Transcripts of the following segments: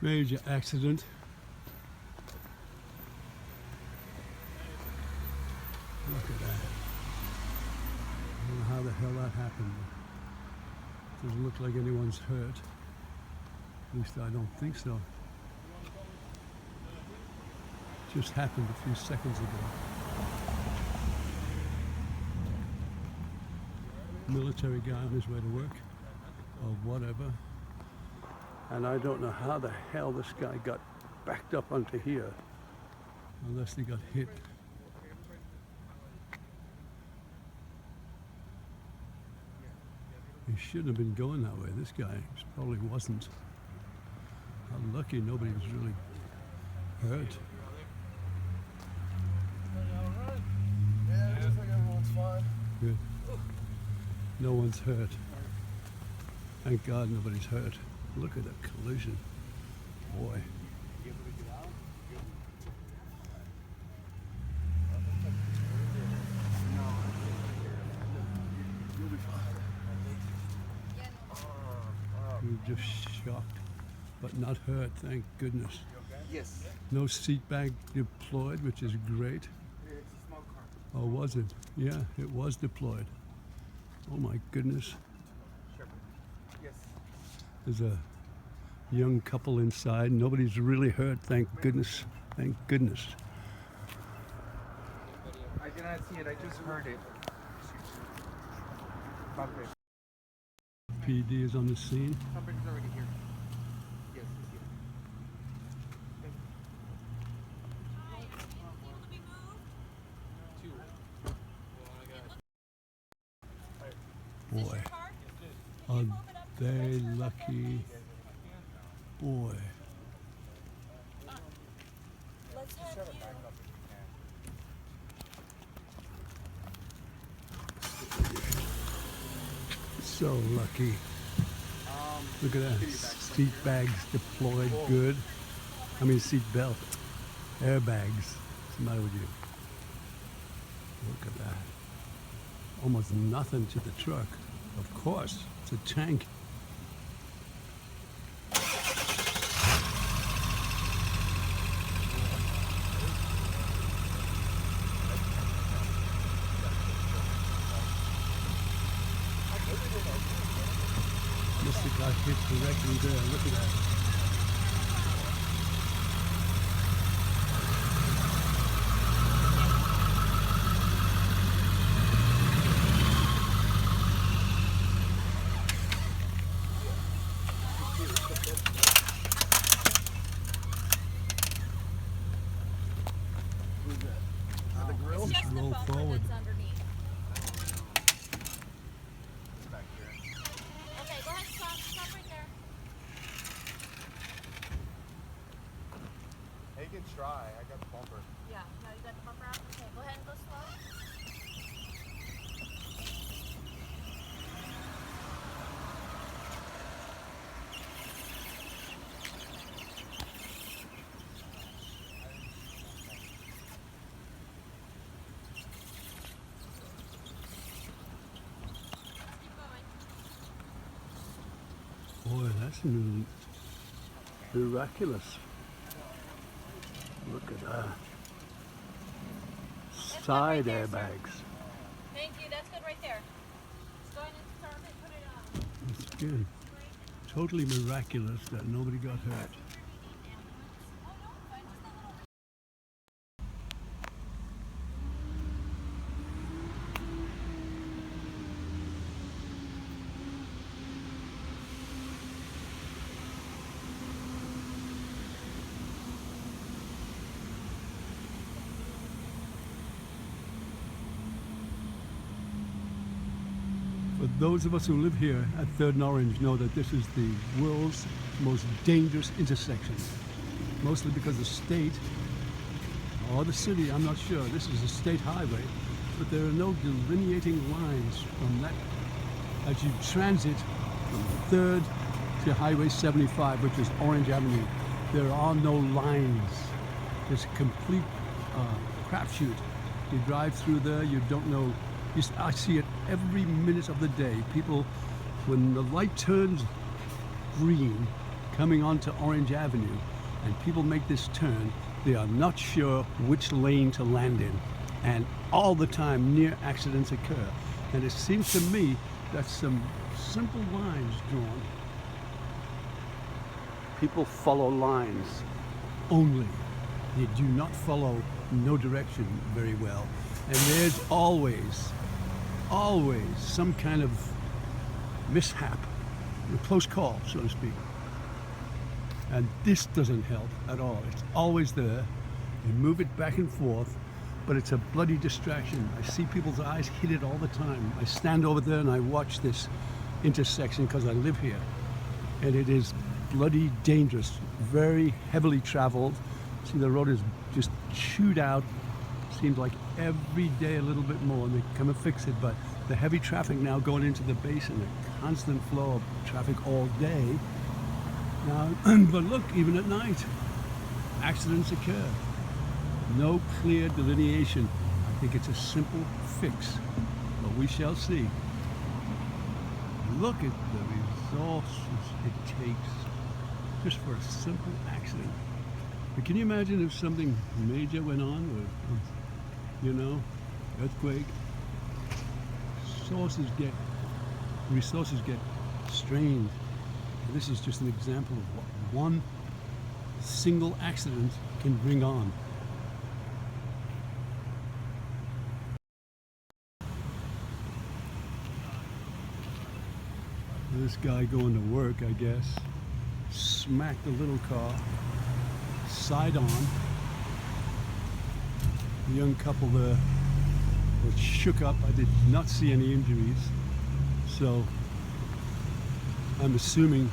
Major accident. Look at that. I don't know how the hell that happened. Doesn't look like anyone's hurt. At least I don't think so. Just happened a few seconds ago. Military guy on his way to work, or whatever. And I don't know how the hell this guy got backed up onto here, unless he got hit. He shouldn't have been going that way. This guy probably wasn't. How lucky nobody was really hurt. Yeah, it looks like everyone's fine. Good. No one's hurt. Thank God nobody's hurt. Look at the collision. Boy. You're just shocked, but not hurt, thank goodness. Yes. No seat bag deployed, which is great. It's a small car. Oh, was it? Yeah, it was deployed. Oh my goodness. Yes. There's a young couple inside. Nobody's really hurt, thank goodness. Thank goodness. I did not see it. I just heard it. Bumper. PD is on the scene. Somebody's already here. Yes, he's here. Boy, are they lucky? Boy. Let's have you. So lucky. Look at that. Seat bags deployed, good. I mean seat belt. Airbags. What's the matter with you? Look at that. Almost nothing to the truck. Of course, it's a tank. Must have got hit directly there. Look at that. It's just the roll bumper forward. that's underneath. Okay, go ahead, stop right there. Hey, you can try. I got the bumper. Yeah, now you got the bumper out. Okay, go ahead and go slow. Keep going. Boy, that's miraculous. Look at that. Side there, sir. airbags. Thank you, that's good right there. Just go ahead and start it, put it on. It's good. Totally miraculous that nobody got hurt. For those of us who live here at 3rd and Orange know that this is the world's most dangerous intersection. Mostly because the state, or the city, I'm not sure, this is a state highway, but there are no delineating lines from that as you transit from 3rd to Highway 75, which is Orange Avenue. There are no lines. It's a complete crapshoot. You drive through there, you don't know. I see it every minute of the day. People, when the light turns green, coming onto Orange Avenue and people make this turn, they are not sure which lane to land in. And all the time near accidents occur. And it seems to me that some simple lines drawn. People follow lines only. They do not follow no direction very well. And there's always some kind of mishap, a close call, so to speak. And this doesn't help at all. It's always there. You move it back and forth, but it's a bloody distraction. I see people's eyes hit it all the time. I stand over there and I watch this intersection because I live here. And it is bloody dangerous, very heavily traveled. See, the road is just chewed out. Seems like every day a little bit more, and they come and fix it. But the heavy traffic now going into the basin, a constant flow of traffic all day. Now, but look, even at night, accidents occur. No clear delineation. I think it's a simple fix, but we shall see. Look at the resources it takes just for a simple accident. But can you imagine if something major went on, or, you know, earthquake? Resources get strained. And this is just an example of what one single accident can bring on. This guy going to work, I guess, smacked a little car, side on. The young couple there was shook up. I did not see any injuries, so I'm assuming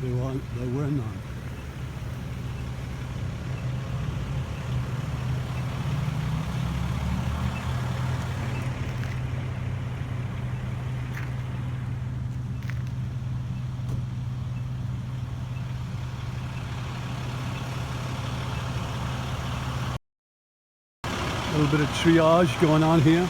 there were none. A little bit of triage going on here.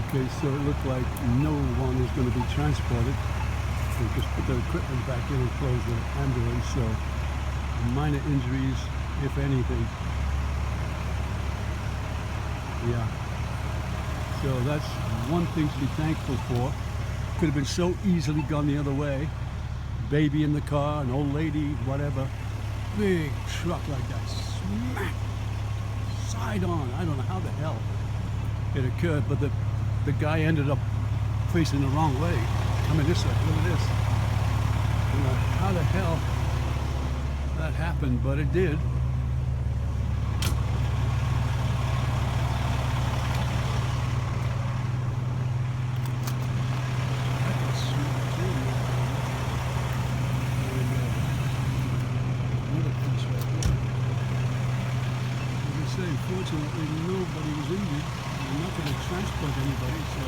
Okay, so it looked like no one is going to be transported. They just put their equipment back in and closed the ambulance, so minor injuries, if anything. Yeah. So that's one thing to be thankful for. Could have been so easily gone the other way. Baby in the car, an old lady, whatever. Big truck like that, smack, side on. I don't know how the hell it occurred, but the guy ended up facing the wrong way, coming this way. Look at this. I don't know how the hell that happened, but it did. Fortunately, nobody was injured. We're not going to transport anybody, so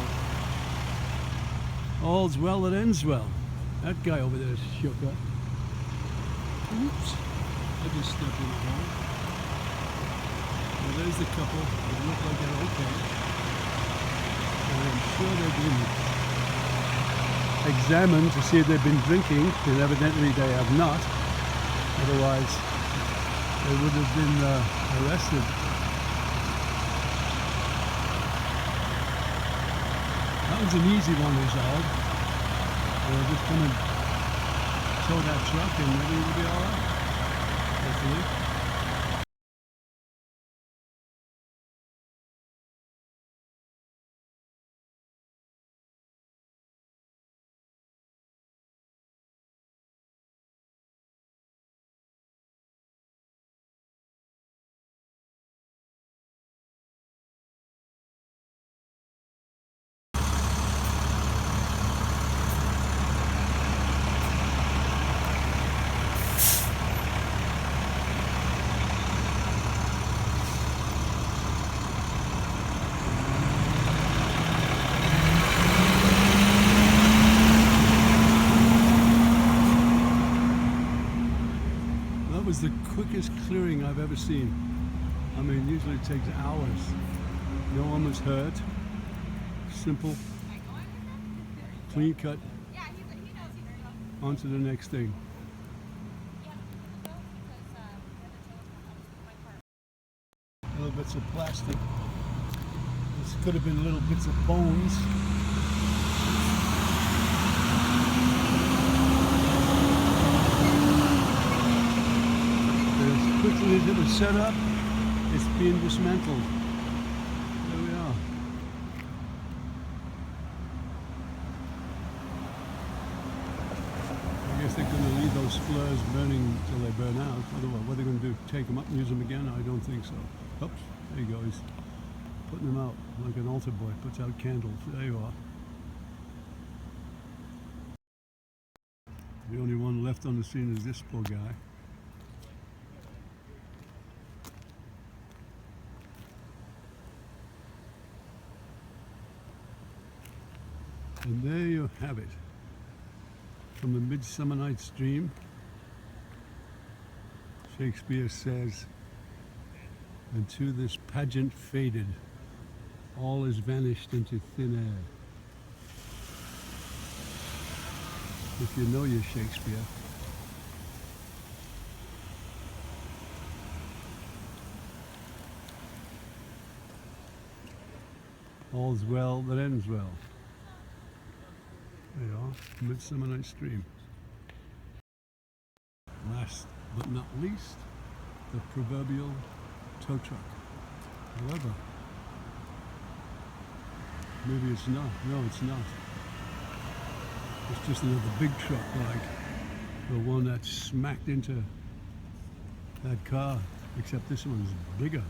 all's well that ends well. That guy over there is shook up. Oops. I just stepped in a hole. Well, there's the couple. They look like they're okay. And I'm sure they've been examined to see if they've been drinking, and evidently they have not. Otherwise, they would have been arrested. That was an easy one resolved. We'll just come and tow that truck and everything will be alright. Hopefully. That was the quickest clearing I've ever seen. I mean, usually it takes hours. No one was hurt. Simple, clean cut, Yeah, he knows you very well. onto the next thing. Yeah, because my car. Little bits of plastic. This could have been little bits of bones. As quickly as it was set up, it's being dismantled. There we are. I guess they're going to leave those flares burning till they burn out. Otherwise, what are they going to do? Take them up and use them again? I don't think so. Oops, there you go. He's putting them out like an altar boy puts out candles. There you are. The only one left on the scene is this poor guy. And there you have it. From the Midsummer Night's Dream, Shakespeare says, "And to this pageant faded, all is vanished into thin air." If you know your Shakespeare. All's well that ends well. There you are, Midsummer Night's Dream. Last but not least, the proverbial tow truck. However, maybe it's not. No, it's not. It's just another big truck like the one that smacked into that car, except this one's bigger.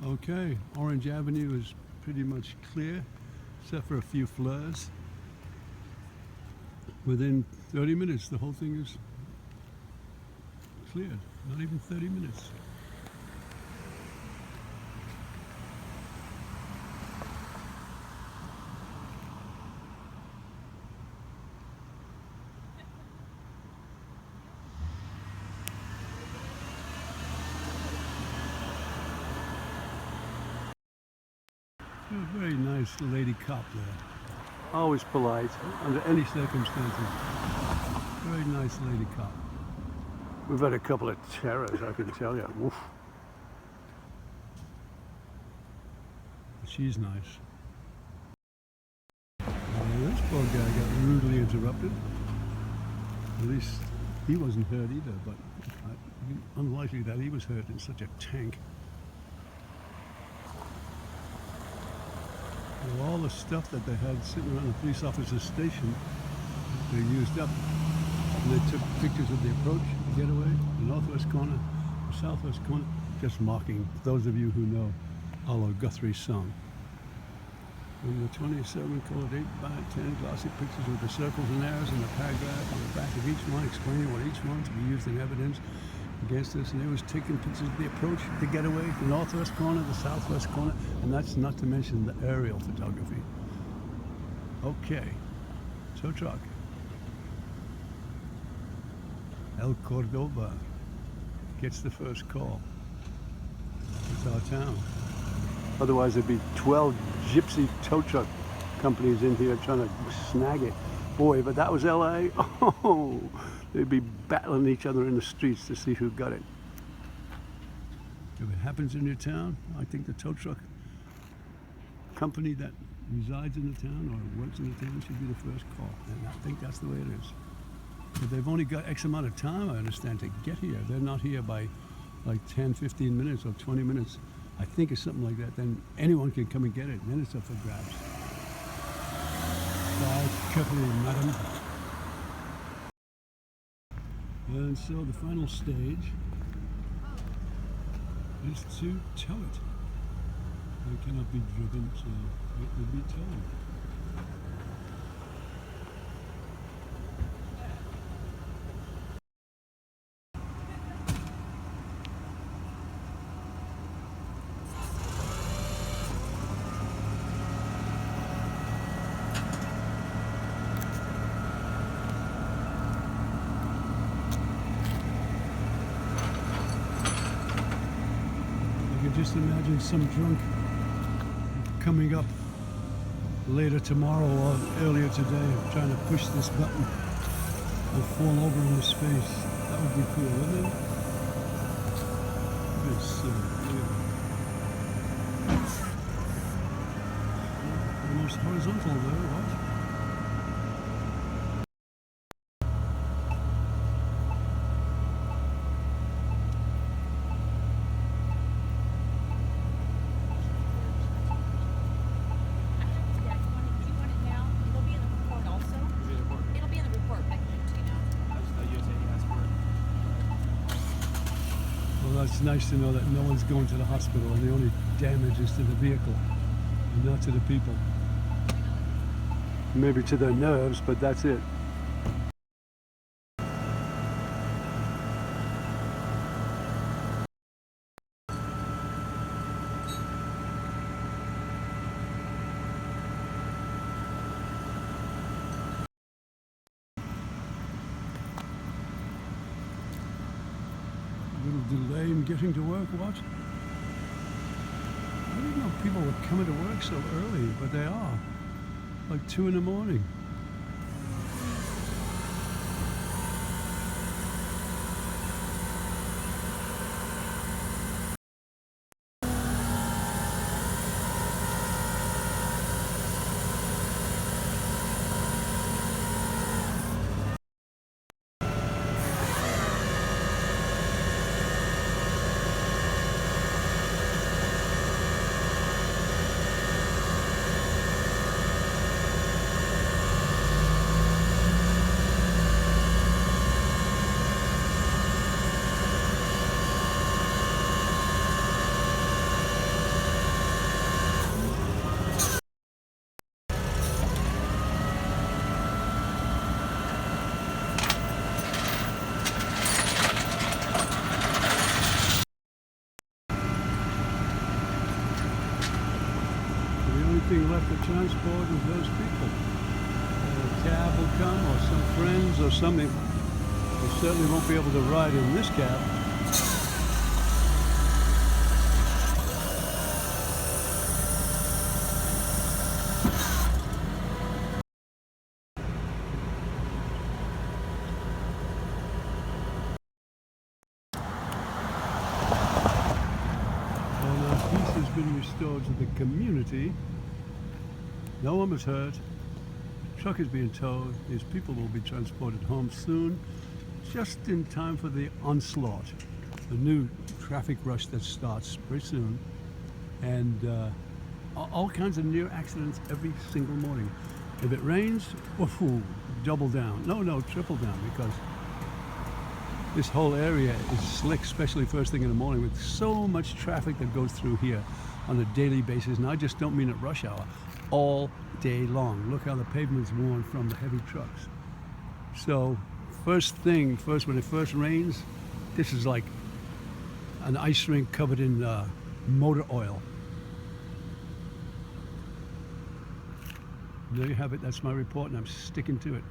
Okay, Orange Avenue is pretty much clear, except for a few flares. Within 30 minutes, the whole thing is cleared. Not even 30 minutes. A very nice lady cop there. Always polite under any circumstances. Very nice lady cop. We've had a couple of terrors, I can tell you. Woof. But she's nice. This poor guy got rudely interrupted. At least he wasn't hurt either, but unlikely that he was hurt in such a tank. Well, all the stuff that they had sitting around the police officer's station, they used up. And they took pictures of the approach, the getaway, the northwest corner, the southwest corner, just mocking those of you who know Arlo Guthrie's song. In the 27 colored 8x10 glossy pictures with the circles and arrows in the paragraph on the back of each one explaining what each one to be used in evidence against us. And it was taking pictures of the approach, the getaway, the northwest corner, the southwest corner, and that's not to mention the aerial photography. Okay, tow truck. El Cordoba gets the first call. It's our town. Otherwise there'd be 12 gypsy tow truck companies in here trying to snag it. Boy, but that was LA. Oh, they'd be battling each other in the streets to see who got it. If it happens in your town, I think the tow truck company that resides in the town or works in the town should be the first call. And I think that's the way it is. But they've only got X amount of time, I understand, to get here. They're not here by like 10, 15 minutes or 20 minutes. I think it's something like that. Then anyone can come and get it. And then it's up for grabs. Drive carefully, madam. And so the final stage is to tow it. It cannot be driven, so it will be towed. Just imagine some drunk coming up later tomorrow or earlier today trying to push this button and fall over on his face. That would be cool, wouldn't it? It's almost horizontal there, what? It's nice to know that no one's going to the hospital and the only damage is to the vehicle and not to the people. Maybe to their nerves, but that's it. Delay in getting to work, what? I didn't know people were coming to work so early, but they are. Like 2 in the morning. Thing left to transport is those people. A cab will come, or some friends, or something. They certainly won't be able to ride in this cab. Well, now peace has been restored to the community. No one was hurt. The truck is being towed. These people will be transported home soon, just in time for the onslaught, the new traffic rush that starts pretty soon, and all kinds of near accidents every single morning. If it rains, ooh, double down. No, triple down, because this whole area is slick, especially first thing in the morning, with so much traffic that goes through here on a daily basis. And I just don't mean at rush hour. all day long. Look how the pavement's worn from the heavy trucks. So first thing first, when it first rains, this is like an ice rink covered in motor oil. There you have it. That's my report, and I'm sticking to it.